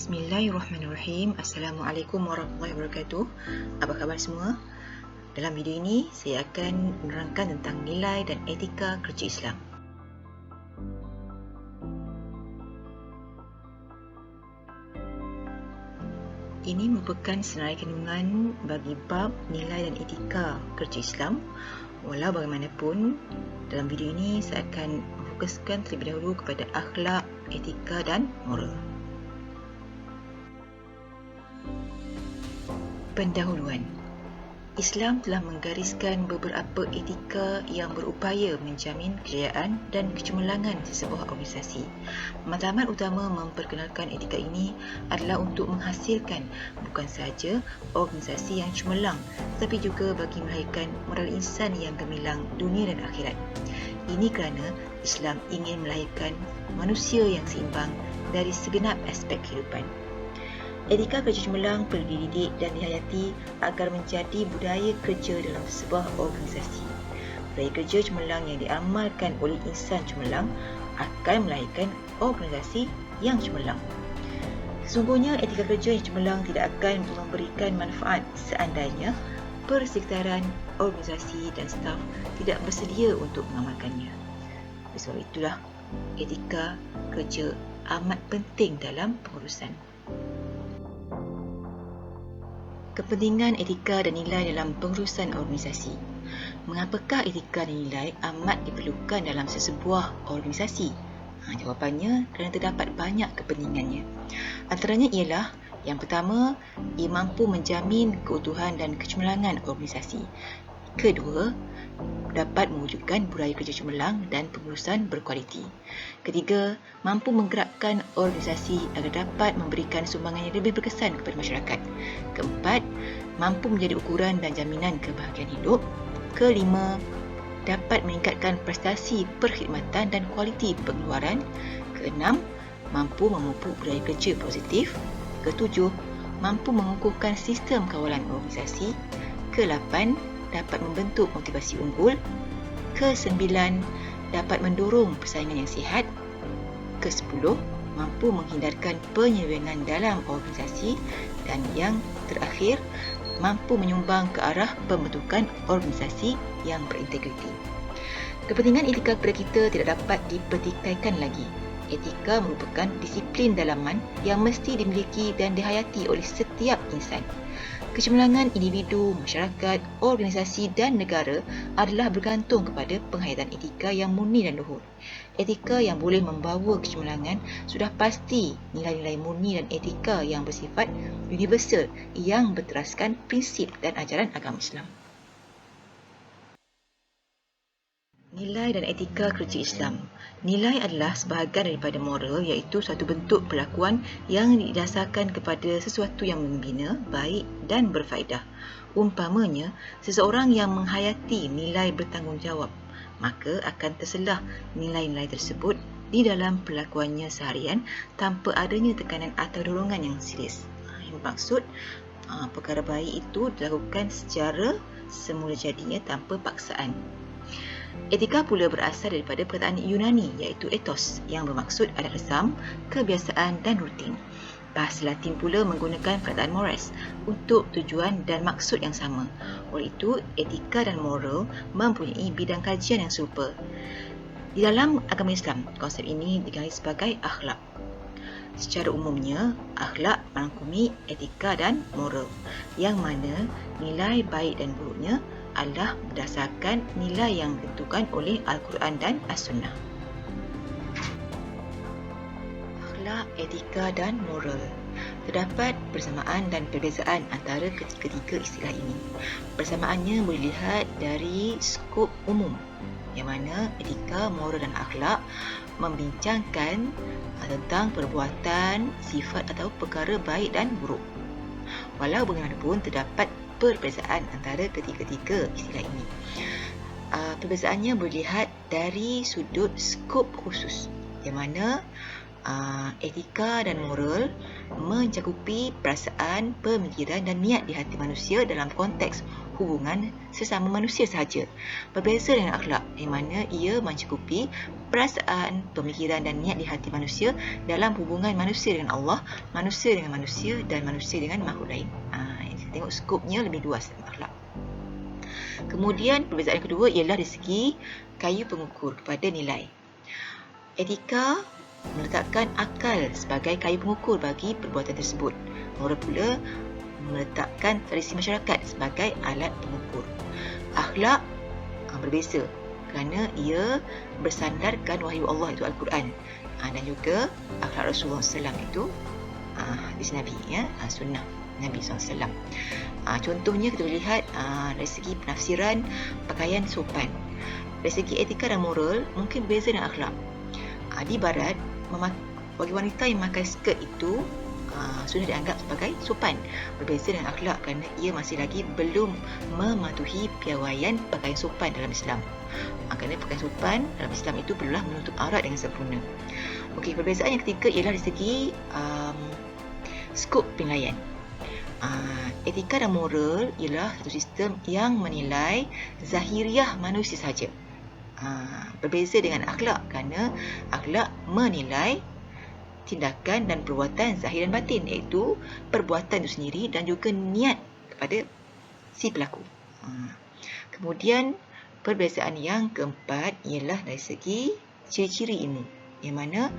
Bismillahirrahmanirrahim. Assalamualaikum warahmatullahi wabarakatuh. Apa khabar semua? Dalam video ini, saya akan menerangkan tentang nilai dan etika kerja Islam. Ini merupakan senarai kandungan bagi bab nilai dan etika kerja Islam. Walau bagaimanapun, dalam video ini saya akan fokuskan terlebih dahulu kepada akhlak, etika dan moral. Pendahuluan. Islam telah menggariskan beberapa etika yang berupaya menjamin kejayaan dan kecemerlangan sesebuah organisasi. Matlamat utama memperkenalkan etika ini adalah untuk menghasilkan bukan sahaja organisasi yang cemerlang, tetapi juga bagi melahirkan moral insan yang gemilang dunia dan akhirat. Ini kerana Islam ingin melahirkan manusia yang seimbang dari segenap aspek kehidupan. Etika kerja cemerlang perlu dididik dan dihayati agar menjadi budaya kerja dalam sebuah organisasi. Budaya kerja cemerlang yang diamalkan oleh insan cemerlang akan melahirkan organisasi yang cemerlang. Sesungguhnya etika kerja yang cemerlang tidak akan memberikan manfaat seandainya persekitaran, organisasi dan staf tidak bersedia untuk mengamalkannya. Sebab itulah etika kerja amat penting dalam pengurusan. Kepentingan etika dan nilai dalam pengurusan organisasi. Mengapakah etika dan nilai amat diperlukan dalam sesebuah organisasi? Jawapannya kerana terdapat banyak kepentingannya. Antaranya ialah yang pertama, ia mampu menjamin keutuhan dan kecemerlangan organisasi. Kedua, dapat mewujudkan budaya kerja cemerlang dan pengurusan berkualiti. Ketiga, mampu menggerakkan organisasi agar dapat memberikan sumbangan yang lebih berkesan kepada masyarakat. Keempat, mampu menjadi ukuran dan jaminan kebahagiaan hidup. Kelima, dapat meningkatkan prestasi perkhidmatan dan kualiti pengeluaran. Keenam, mampu memupuk budaya kerja positif. Ketujuh, mampu mengukuhkan sistem kawalan organisasi. Kelapan, dapat membentuk motivasi unggul. Kesembilan, dapat mendorong persaingan yang sihat. Kesepuluh, mampu menghindarkan penyelewengan dalam organisasi. Dan yang terakhir, mampu menyumbang ke arah pembentukan organisasi yang berintegriti. Kepentingan etika kepada kita tidak dapat dipertikaikan lagi. Etika merupakan disiplin dalaman yang mesti dimiliki dan dihayati oleh setiap insan. Kecemerlangan individu, masyarakat, organisasi dan negara adalah bergantung kepada penghayatan etika yang murni dan luhur. Etika yang boleh membawa kecemerlangan sudah pasti nilai-nilai murni dan etika yang bersifat universal yang berteraskan prinsip dan ajaran agama Islam. Nilai dan etika kerja Islam. Nilai adalah sebahagian daripada moral, iaitu suatu bentuk perlakuan yang didasarkan kepada sesuatu yang membina, baik dan berfaedah. Umpamanya, seseorang yang menghayati nilai bertanggungjawab, maka akan terselah nilai-nilai tersebut di dalam perlakuannya seharian tanpa adanya tekanan atau dorongan yang serius. Yang bermaksud, perkara baik itu dilakukan secara semula jadinya tanpa paksaan. Etika pula berasal daripada perkataan Yunani iaitu ethos yang bermaksud adat resam, kebiasaan dan rutin. Bahasa Latin pula menggunakan perkataan mores untuk tujuan dan maksud yang sama. Oleh itu, etika dan moral mempunyai bidang kajian yang serupa. Di dalam agama Islam, konsep ini dikenali sebagai akhlak. Secara umumnya, akhlak merangkumi etika dan moral, yang mana nilai baik dan buruknya adalah berdasarkan nilai yang ditentukan oleh Al-Quran dan As-Sunnah. Akhlak, etika dan moral. Terdapat persamaan dan perbezaan antara ketiga istilah ini. Persamaannya boleh dilihat dari skop umum, yang mana etika, moral dan akhlak membincangkan tentang perbuatan, sifat atau perkara baik dan buruk. Walau bagaimanapun, terdapat perbezaan antara ketiga istilah ini. Perbezaannya boleh dilihat dari sudut skop khusus, yang mana Etika dan moral mencakupi perasaan, pemikiran dan niat di hati manusia dalam konteks hubungan sesama manusia sahaja. Berbeza dengan akhlak, yang mana ia mencakupi perasaan, pemikiran dan niat di hati manusia dalam hubungan manusia dengan Allah, manusia dengan manusia dan manusia dengan makhluk lain. Kita tengok skopnya lebih luas dalam akhlak. Kemudian perbezaan yang kedua ialah dari segi kayu pengukur kepada nilai. Etika meletakkan akal sebagai kayu pengukur bagi perbuatan tersebut. Moral pula meletakkan tradisi masyarakat sebagai alat pengukur. Akhlak berbeza kerana ia bersandarkan wahyu Allah itu Al-Quran, dan juga akhlak Rasulullah SAW itu hadis Nabi, sunnah Nabi SAW. Contohnya kita boleh lihat dari segi penafsiran pakaian sopan. Dari segi etika dan moral mungkin berbeza dengan akhlak. Di barat, bagi wanita yang memakai skirt itu sudah dianggap sebagai sopan. Berbeza dengan akhlak kerana ia masih lagi belum mematuhi piawaian pakaian sopan dalam Islam. Kerana pakaian sopan dalam Islam itu perlulah menutup aurat dengan sempurna. Okey, perbezaan yang ketiga ialah dari segi skop penilaian. Etika dan moral ialah satu sistem yang menilai zahiriah manusia sahaja. Berbeza dengan akhlak kerana akhlak menilai tindakan dan perbuatan zahir dan batin, iaitu perbuatan itu sendiri dan juga niat kepada si pelaku. Kemudian perbezaan yang keempat ialah dari segi ciri-ciri ilmu, yang mana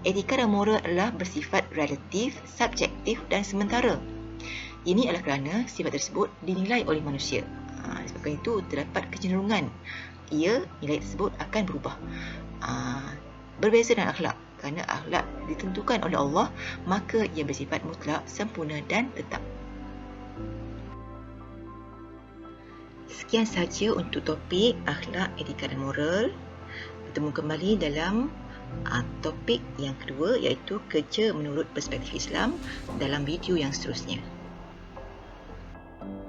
etika dan moral adalah bersifat relatif, subjektif dan sementara. Ini adalah kerana sifat tersebut dinilai oleh manusia. Sebabkan itu terdapat kecenderungan nilai tersebut akan berubah. Berbeza dengan akhlak, kerana akhlak ditentukan oleh Allah, maka ia bersifat mutlak, sempurna dan tetap. Sekian sahaja untuk topik akhlak, etika dan moral. Bertemu kembali dalam topik yang kedua, iaitu kerja menurut perspektif Islam, dalam video yang seterusnya.